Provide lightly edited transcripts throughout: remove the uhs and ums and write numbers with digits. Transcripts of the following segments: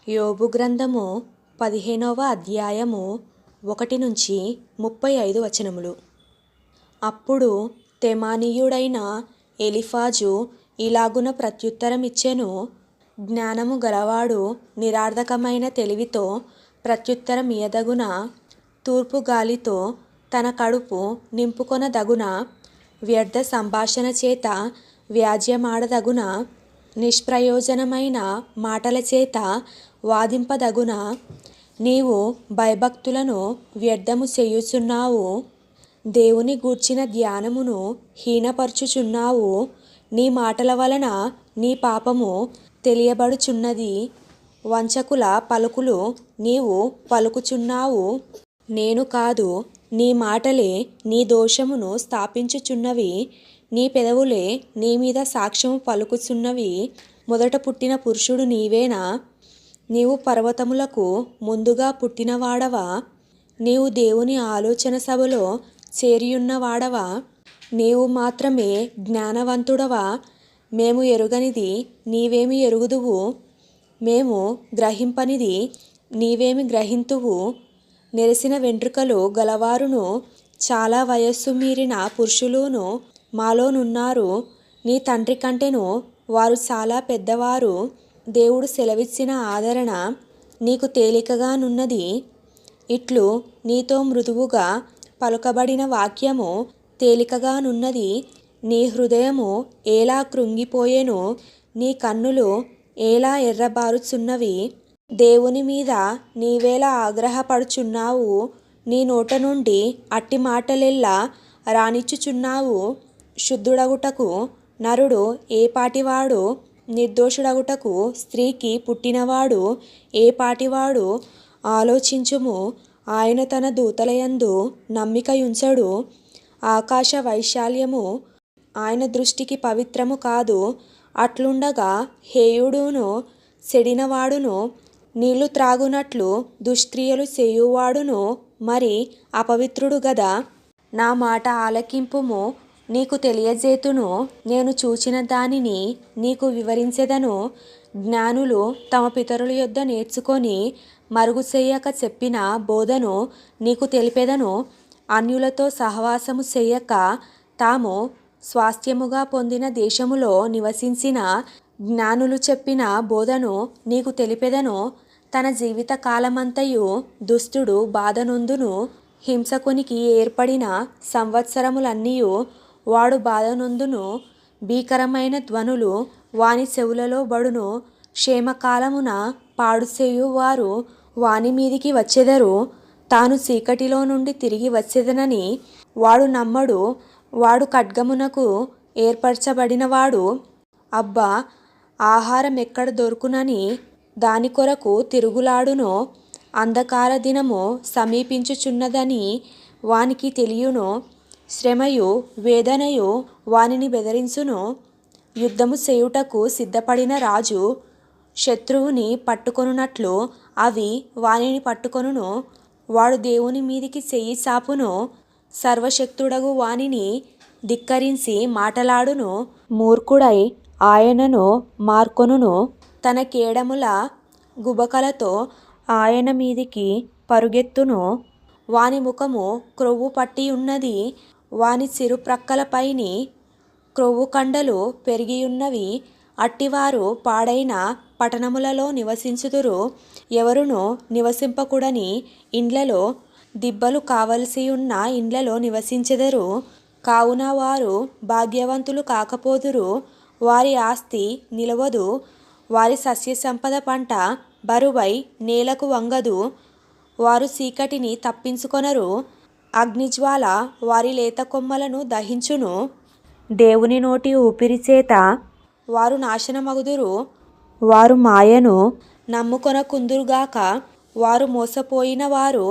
యోబు గ్రంథము 15వ అధ్యాయము 1-35 వచనములు. అప్పుడు తెమానీయుడైన ఎలీఫజు ఇలాగున ప్రత్యుత్తరమిచ్చెను. జ్ఞానము గలవాడు నిరర్థకమైన తెలివితో ప్రత్యుత్తరమియ్యదగునా? తూర్పు గాలితో తన కడుపు నింపుకొనదగునా? వ్యర్థ సంభాషణ చేత వ్యాజ్యమాడదగునా? నిష్ప్రయోజనమైన మాటల చేత వాదింపదగునా? నీవు భయభక్తులను వ్యర్థము చేయుచున్నావు, దేవుని గూర్చిన ధ్యానమును హీనపరచుచున్నావు. నీ మాటల వలన నీ పాపము తెలియబడుచున్నది, వంచకుల పలుకులు నీవు పలుకుచున్నావు. నేను కాదు, నీ మాటలే నీ దోషమును స్థాపించుచున్నవి. నీ పెదవులే నీ మీద సాక్ష్యము పలుకుచున్నవి. మొదట పుట్టిన పురుషుడు నీవేనా? నీవు పర్వతములకు ముందుగా పుట్టినవాడవా? నీవు దేవుని ఆలోచన సభలో చేరియున్నవాడవా? నీవు మాత్రమే జ్ఞానవంతుడవా? మేము ఎరుగనిది నీవేమి ఎరుగుదువు? మేము గ్రహింపనిది నీవేమి గ్రహింతువు? నెరిసిన వెంట్రుకలు గలవారును చాలా వయస్సు మీరిన పురుషులును మాలోనున్నారు. నీ తండ్రి కంటెను వారు చాలా పెద్దవారు. దేవుడు సెలవిచ్చిన ఆదరణ నీకు తేలికగానున్నది. ఇట్లు నీతో మృదువుగా పలుకబడిన వాక్యము తేలికగానున్నది. నీ హృదయము ఎలా కృంగిపోయెను, నీ కన్నులు ఎలా ఎర్రబారుచున్నవి. దేవుని మీద నీవేలా ఆగ్రహపడుచున్నావు? నీ నోట నుండి అట్టి మాటలెల్లా రానిచ్చుచున్నావు. శుద్ధుడగుటకు నరుడు ఏ పాటివాడు? నిర్దోషుడగుటకు స్త్రీకి పుట్టినవాడు ఏ పాటివాడు? ఆలోచించుము. ఆయన తన దూతలయందు నమ్మికయుంచడు. ఆకాశ వైశాల్యము ఆయన దృష్టికి పవిత్రము కాదు. అట్లుండగా హేయుడును చెడినవాడును నీళ్లు త్రాగునట్లు దుష్క్రియలు చేయువాడును మరి అపవిత్రుడు గదా. నా మాట ఆలకింపుము, నీకు తెలియజేతును. నేను చూచిన దానిని నీకు వివరించెదను. జ్ఞానులు తమ పితరుల యొద్ద నేర్చుకొని మరుగు చెయ్యక చెప్పిన బోధను నీకు తెలిపెదను. అన్యులతో సహవాసము చెయ్యక తాము స్వాస్థ్యముగా పొందిన దేశములో నివసించిన జ్ఞానులు చెప్పిన బోధను నీకు తెలిపెదను. తన జీవిత కాలమంతయు దుష్టుడు బాధనొందును. హింసకునికి ఏర్పడిన సంవత్సరములన్నీయు వాడు బాధనొందును. భీకరమైన ధ్వనులు వాని చెవులలో బడును. క్షేమకాలమున పాడుచేయు వారు వాని మీదికి వచ్చెదరు. తాను చీకటిలో నుండి తిరిగి వచ్చెదనని వాడు నమ్మడు. వాడు ఖడ్గమునకు ఏర్పరచబడినవాడు. అబ్బా, ఆహారం ఎక్కడ దొరుకునని దాని కొరకు తిరుగులాడును. అంధకార దినము సమీపించుచున్నదని వానికి తెలియును. శ్రమయు వేదనయు వానిని బెదిరించును. యుద్ధము చేయుటకు సిద్ధపడిన రాజు శత్రువుని పట్టుకొనున్నట్లు అవి వానిని పట్టుకొనును. వాడు దేవుని మీదికి చెయ్యి చాపును. సర్వశక్తుడగు వానిని ధిక్కరించి మాటలాడును. మూర్ఖుడై ఆయనను మార్కొనును. తన కేడముల గుబకలతో ఆయన మీదికి పరుగెత్తును. వాని ముఖము క్రొవ్వు పట్టియున్నది. వాని చిరుప్రక్కలపైని క్రొవ్వు కండలు పెరిగియున్నవి. అట్టివారు పాడైన పట్టణములలో నివసించుదురు. ఎవరును నివసింపకూడని ఇండ్లలో, దిబ్బలు కావలసియున్న ఇండ్లలో నివసించెదరు. కావున వారు భాగ్యవంతులు కాకపోదురు. వారి ఆస్తి నిలవదు. వారి సస్యసంపద పంట బరువై నేలకు వంగదు. వారు చీకటిని తప్పించుకొనరు. అగ్నిజ్వాల వారి లేత కొమ్మలను దహించును. దేవుని నోటి ఊపిరి చేత వారు నాశనమగుదురు. వారు మాయను నమ్ముకొనకుందురుగాక. వారు మోసపోయిన వారు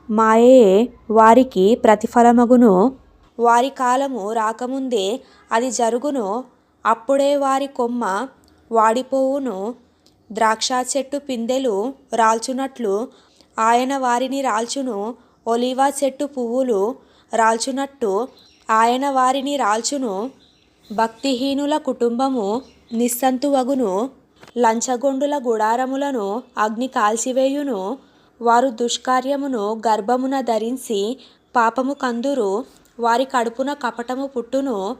మాయయే వారికి ప్రతిఫలమగును. వారి కాలము రాకముందే అది జరుగును. అప్పుడే వారి కొమ్మ వాడిపోవును. ద్రాక్ష చెట్టు పిందెలు రాల్చునట్లు ఆయన వారిని రాల్చును. ఒలీవ చెట్టు పువ్వులు రాల్చునట్టు ఆయన వారిని రాల్చును. భక్తిహీనుల కుటుంబము నిస్సంతువగును. లంచగొండుల గుడారములను అగ్ని కాల్చివేయును. వారు దుష్కార్యమును గర్భమున ధరించి పాపము కందురు. వారి కడుపున కపటము పుట్టును.